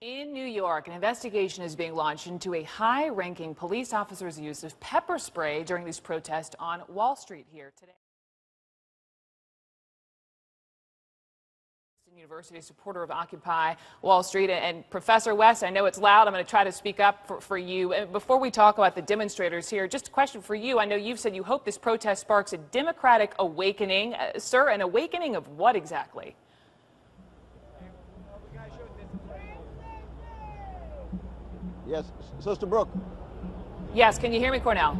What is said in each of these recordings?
In New York, an investigation is being launched into a high-ranking police officer's use of pepper spray during these protests on Wall Street here today. University supporter of Occupy Wall Street. And Professor West, I know it's loud. I'm going to try to speak up for you. And before we talk about the demonstrators here, just a question for you. I know you've said you hope this protest sparks a democratic awakening. Sir, an awakening of what exactly? Yes, Sister Brooke. Yes, can you hear me, Cornell?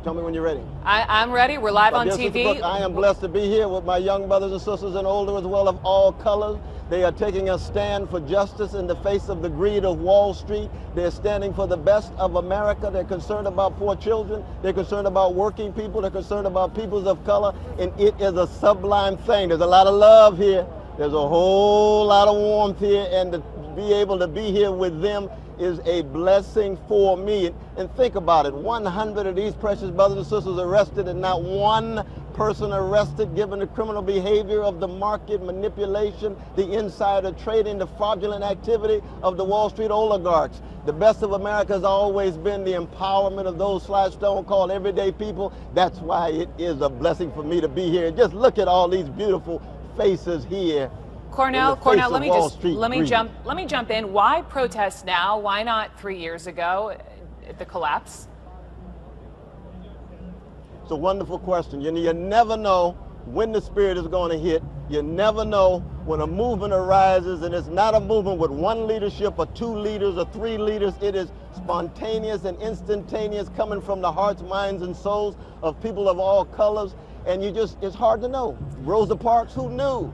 Tell me when you're ready. I'm ready. We're live on Dear TV. Sister Brooke, I am blessed to be here with my young brothers and sisters and older as well of all colors. They are taking a stand for justice in the face of the greed of Wall Street. They're standing for the best of America. They're concerned about poor children. They're concerned about working people. They're concerned about peoples of color. And it is a sublime thing. There's a lot of love here. There's a whole lot of warmth here. And to be able to be here with them is a blessing for me. And think about it, 100 of these precious brothers and sisters arrested and not one person arrested given the criminal behavior of the market manipulation, the insider trading, the fraudulent activity of the Wall Street oligarchs. The best of America has always been the empowerment of those Slashstone called everyday people. That's why it is a blessing for me to be here. Just look at all these beautiful faces here. Cornell, let me jump in. Why protest now? Why not 3 years ago at the collapse? It's a wonderful question. You never know when the spirit is going to hit. You never know when a movement arises, and it's not a movement with one leadership or two leaders or three leaders. It is spontaneous and instantaneous, coming from the hearts, minds, and souls of people of all colors. And it's hard to know. Rosa Parks, who knew?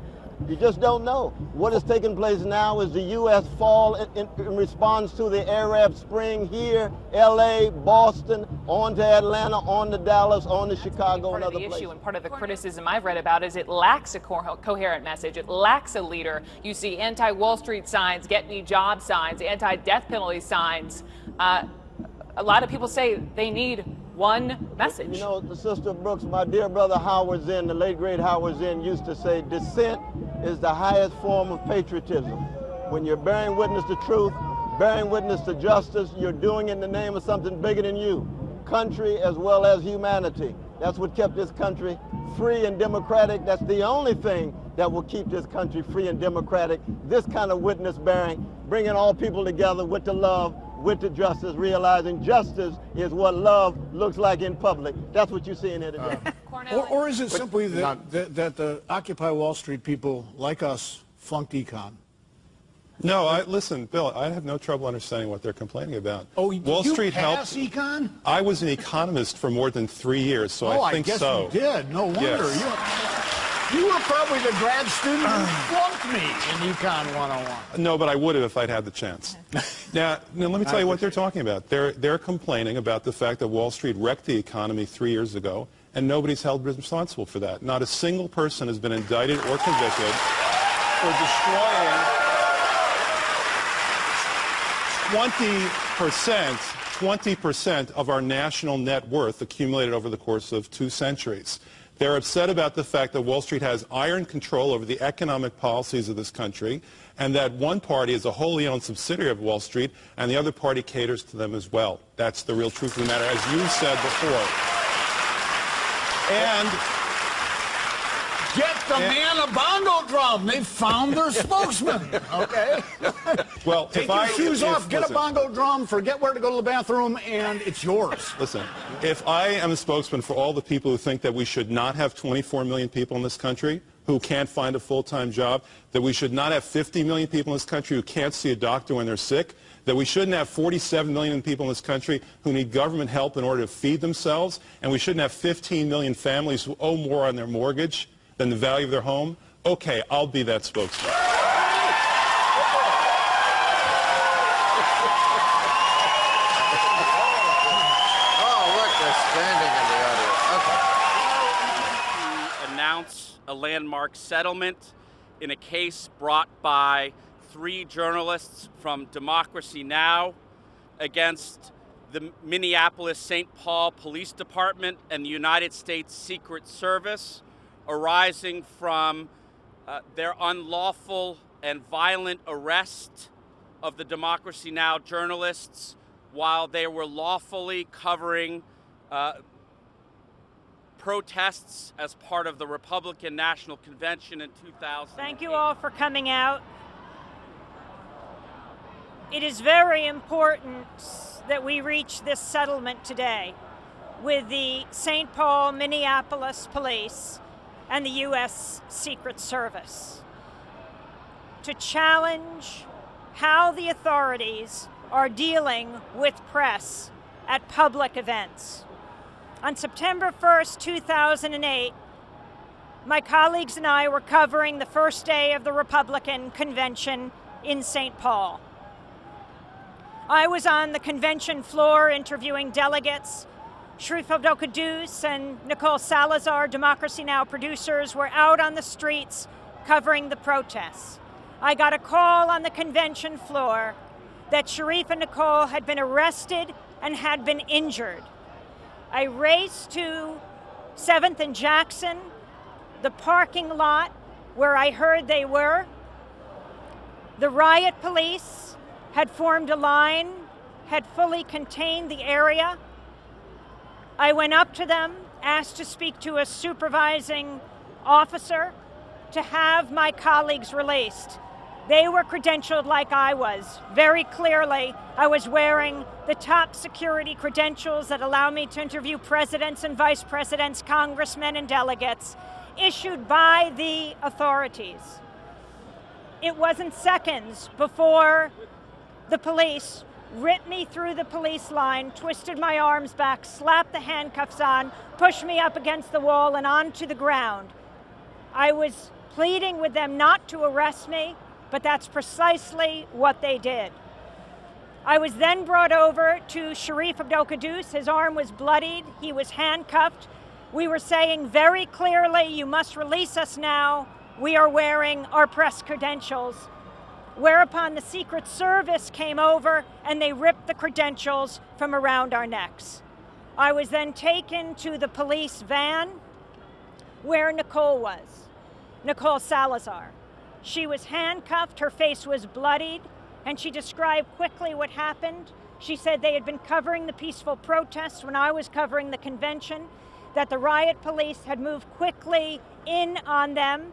You just don't know. What is taking place now is the U.S. fall in response to the Arab Spring here, L.A., Boston, on to Atlanta, on to Dallas, on to Chicago, and other places. Issue and part of the criticism I've read about is it lacks a coherent message. It lacks a leader. You see anti-Wall Street signs, get me job signs, anti-death penalty signs. A lot of people say they need one message. You know, the Sister Brooks, my dear brother Howard Zinn, the late great Howard Zinn, used to say, dissent is the highest form of patriotism. When you're bearing witness to truth, bearing witness to justice, you're doing it in the name of something bigger than you, country as well as humanity. That's what kept this country free and democratic. That's the only thing that will keep this country free and democratic. This kind of witness bearing, bringing all people together with the love, with the justice, realizing justice is what love looks like in public. That's what you're seeing here today. Or is it simply that the Occupy Wall Street people, like us, flunked econ? No, listen, Bill, I have no trouble understanding what they're complaining about. Oh, Wall Street helped econ? I was an economist for more than 3 years, so I think so. I guess you did. No wonder. Yes. You were probably the grad student who flunked me in Econ 101. No, but I would have if I'd had the chance. Now let me tell you what they're talking about. They're complaining about the fact that Wall Street wrecked the economy 3 years ago, and nobody's held responsible for that. Not a single person has been indicted or convicted for destroying 20% of our national net worth accumulated over the course of 2 centuries. They're upset about the fact that Wall Street has iron control over the economic policies of this country, and that one party is a wholly owned subsidiary of Wall Street, and the other party caters to them as well. That's the real truth of the matter, as you said before. And get the man a bongo drum. They found their spokesman. Okay. Well, take your shoes off, get a bongo drum, forget where to go to the bathroom, and it's yours. Listen, if I am a spokesman for all the people who think that we should not have 24 million people in this country who can't find a full-time job, that we should not have 50 million people in this country who can't see a doctor when they're sick, that we shouldn't have 47 million people in this country who need government help in order to feed themselves, and we shouldn't have 15 million families who owe more on their mortgage than the value of their home, okay, I'll be that spokesman. Oh, look, they're standing in the audience. Okay. To announce a landmark settlement in a case brought by 3 journalists from Democracy Now! Against the Minneapolis-St. Paul Police Department and the United States Secret Service, arising from their unlawful and violent arrest of the Democracy Now! Journalists while they were lawfully covering protests as part of the Republican National Convention in 2000. Thank you all for coming out. It is very important that we reach this settlement today with the St. Paul, Minneapolis Police and the U.S. Secret Service to challenge how the authorities are dealing with press at public events. On September 1st, 2008, my colleagues and I were covering the first day of the Republican convention in St. Paul. I was on the convention floor interviewing delegates. Sharif Abdel-Quddus and Nicole Salazar, Democracy Now! Producers, were out on the streets covering the protests. I got a call on the convention floor that Sharif and Nicole had been arrested and had been injured. I raced to 7th and Jackson, the parking lot where I heard they were. The riot police had formed a line, had fully contained the area. I went up to them, asked to speak to a supervising officer to have my colleagues released. They were credentialed like I was. Very clearly, I was wearing the top security credentials that allow me to interview presidents and vice presidents, congressmen and delegates, issued by the authorities. It wasn't seconds before the police ripped me through the police line, twisted my arms back, slapped the handcuffs on, pushed me up against the wall and onto the ground. I was pleading with them not to arrest me, but that's precisely what they did. I was then brought over to Sharif Abdel-Quddus. His arm was bloodied. He was handcuffed. We were saying very clearly, you must release us now. We are wearing our press credentials. Whereupon the Secret Service came over and they ripped the credentials from around our necks. I was then taken to the police van where Nicole was, Nicole Salazar. She was handcuffed, her face was bloodied, and she described quickly what happened. She said they had been covering the peaceful protests when I was covering the convention, that the riot police had moved quickly in on them.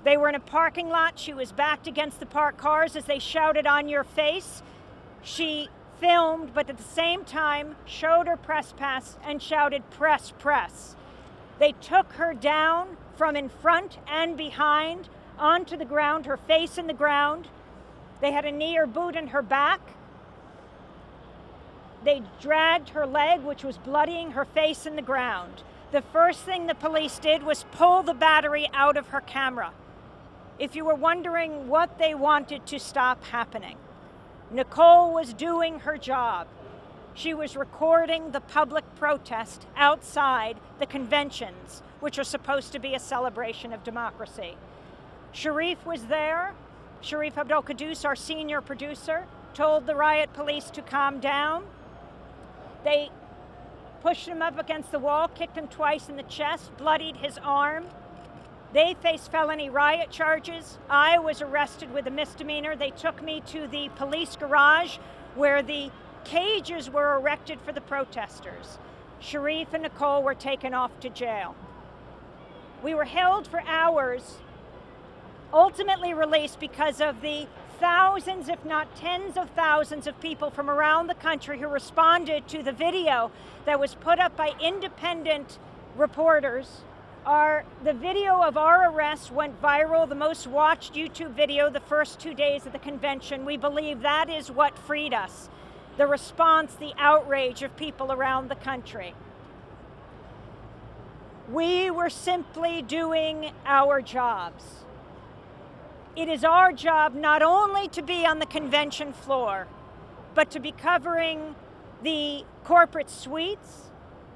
They were in a parking lot. She was backed against the parked cars as they shouted, "On your face." She filmed, but at the same time showed her press pass and shouted, "Press, press." They took her down from in front and behind onto the ground, her face in the ground. They had a knee or boot in her back. They dragged her leg, which was bloodying, her face in the ground. The first thing the police did was pull the battery out of her camera. If you were wondering what they wanted to stop happening, Nicole was doing her job. She was recording the public protest outside the conventions, which are supposed to be a celebration of democracy. Sharif was there. Sharif Abdel-Quddus, our senior producer, told the riot police to calm down. They pushed him up against the wall, kicked him twice in the chest, bloodied his arm. They faced felony riot charges. I was arrested with a misdemeanor. They took me to the police garage where the cages were erected for the protesters. Sharif and Nicole were taken off to jail. We were held for hours, ultimately released because of the thousands, if not tens of thousands of people from around the country who responded to the video that was put up by independent reporters. The video of our arrest went viral, the most watched YouTube video the first 2 days of the convention. We believe that is what freed us. The response, the outrage of people around the country. We were simply doing our jobs. It is our job not only to be on the convention floor, but to be covering the corporate suites,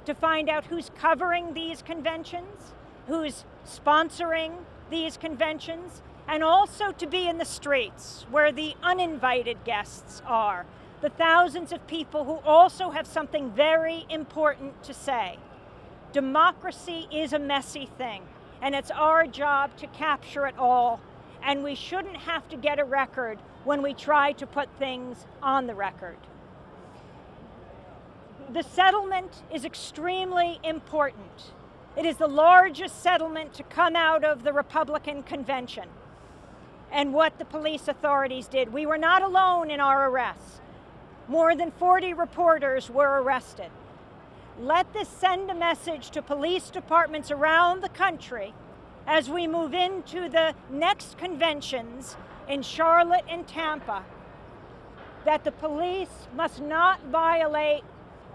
to find out who's covering these conventions, who's sponsoring these conventions, and also to be in the streets where the uninvited guests are, the thousands of people who also have something very important to say. Democracy is a messy thing, and it's our job to capture it all and we shouldn't have to get a record when we try to put things on the record. The settlement is extremely important. It is the largest settlement to come out of the Republican convention and what the police authorities did. We were not alone in our arrests. More than 40 reporters were arrested. Let this send a message to police departments around the country as we move into the next conventions in Charlotte and Tampa, that the police must not violate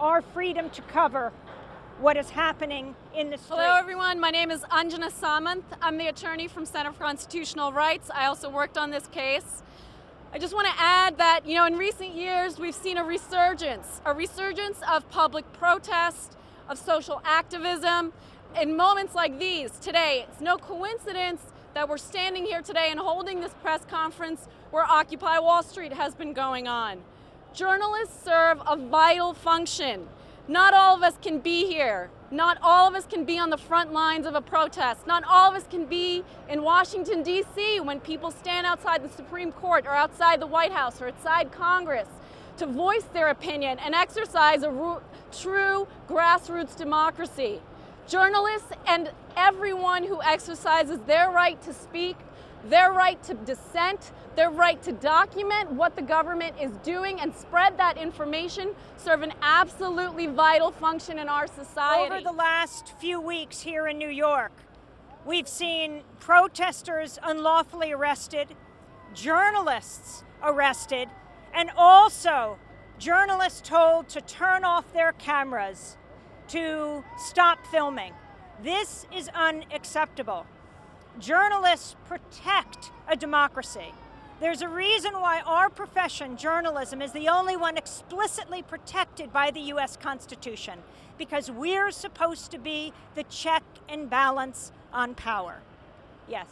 our freedom to cover what is happening in the streets. Hello everyone, my name is Anjana Samanth. I'm the attorney from Center for Constitutional Rights. I also worked on this case. I just want to add that, in recent years we've seen a resurgence of public protest, of social activism. In moments like these today, it's no coincidence that we're standing here today and holding this press conference where Occupy Wall Street has been going on. Journalists serve a vital function. Not all of us can be here. Not all of us can be on the front lines of a protest. Not all of us can be in Washington, D.C. when people stand outside the Supreme Court or outside the White House or outside Congress to voice their opinion and exercise a true grassroots democracy. Journalists and everyone who exercises their right to speak, their right to dissent, their right to document what the government is doing and spread that information serve an absolutely vital function in our society. Over the last few weeks here in New York, we've seen protesters unlawfully arrested, journalists arrested, and also journalists told to turn off their cameras, to stop filming. This is unacceptable. Journalists protect a democracy. There's a reason why our profession, journalism, is the only one explicitly protected by the U.S. Constitution, because we're supposed to be the check and balance on power. Yes.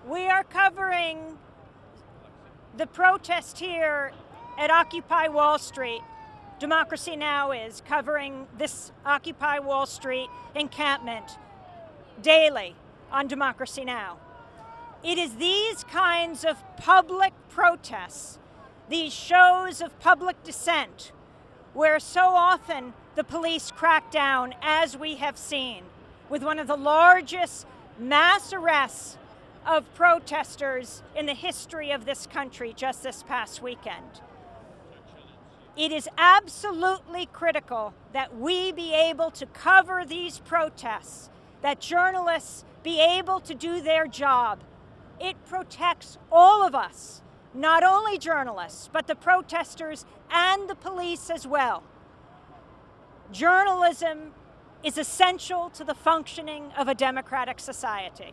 We are covering the protest here at Occupy Wall Street. Democracy Now! Is covering this Occupy Wall Street encampment daily on Democracy Now! It is these kinds of public protests, these shows of public dissent, where so often the police crack down, as we have seen, with one of the largest mass arrests of protesters in the history of this country just this past weekend. It is absolutely critical that we be able to cover these protests, that journalists be able to do their job. It protects all of us, not only journalists, but the protesters and the police as well. Journalism is essential to the functioning of a democratic society.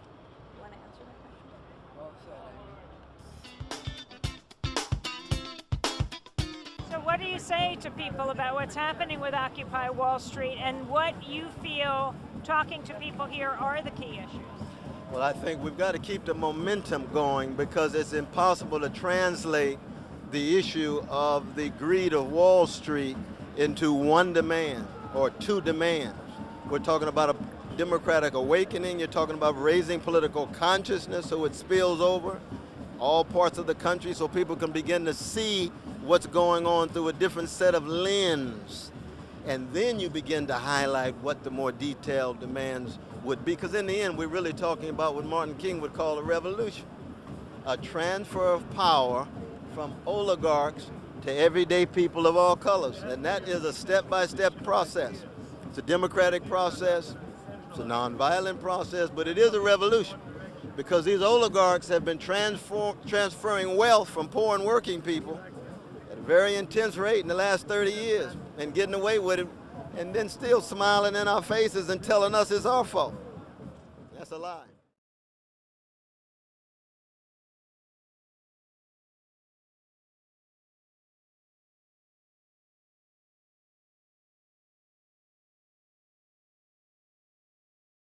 So what do you say to people about what's happening with Occupy Wall Street and what you feel, talking to people here, are the key issues? Well, I think we've got to keep the momentum going, because it's impossible to translate the issue of the greed of Wall Street into one demand or two demands. We're talking about a democratic awakening. You're talking about raising political consciousness so it spills over all parts of the country so people can begin to see what's going on through a different set of lens. And then you begin to highlight what the more detailed demands would be. Because in the end, we're really talking about what Martin King would call a revolution. A transfer of power from oligarchs to everyday people of all colors. And that is a step-by-step process. It's a democratic process. It's a nonviolent process, but it is a revolution. Because these oligarchs have been transferring wealth from poor and working people at a very intense rate in the last 30 years and getting away with it, and then still smiling in our faces and telling us it's our fault. That's a lie.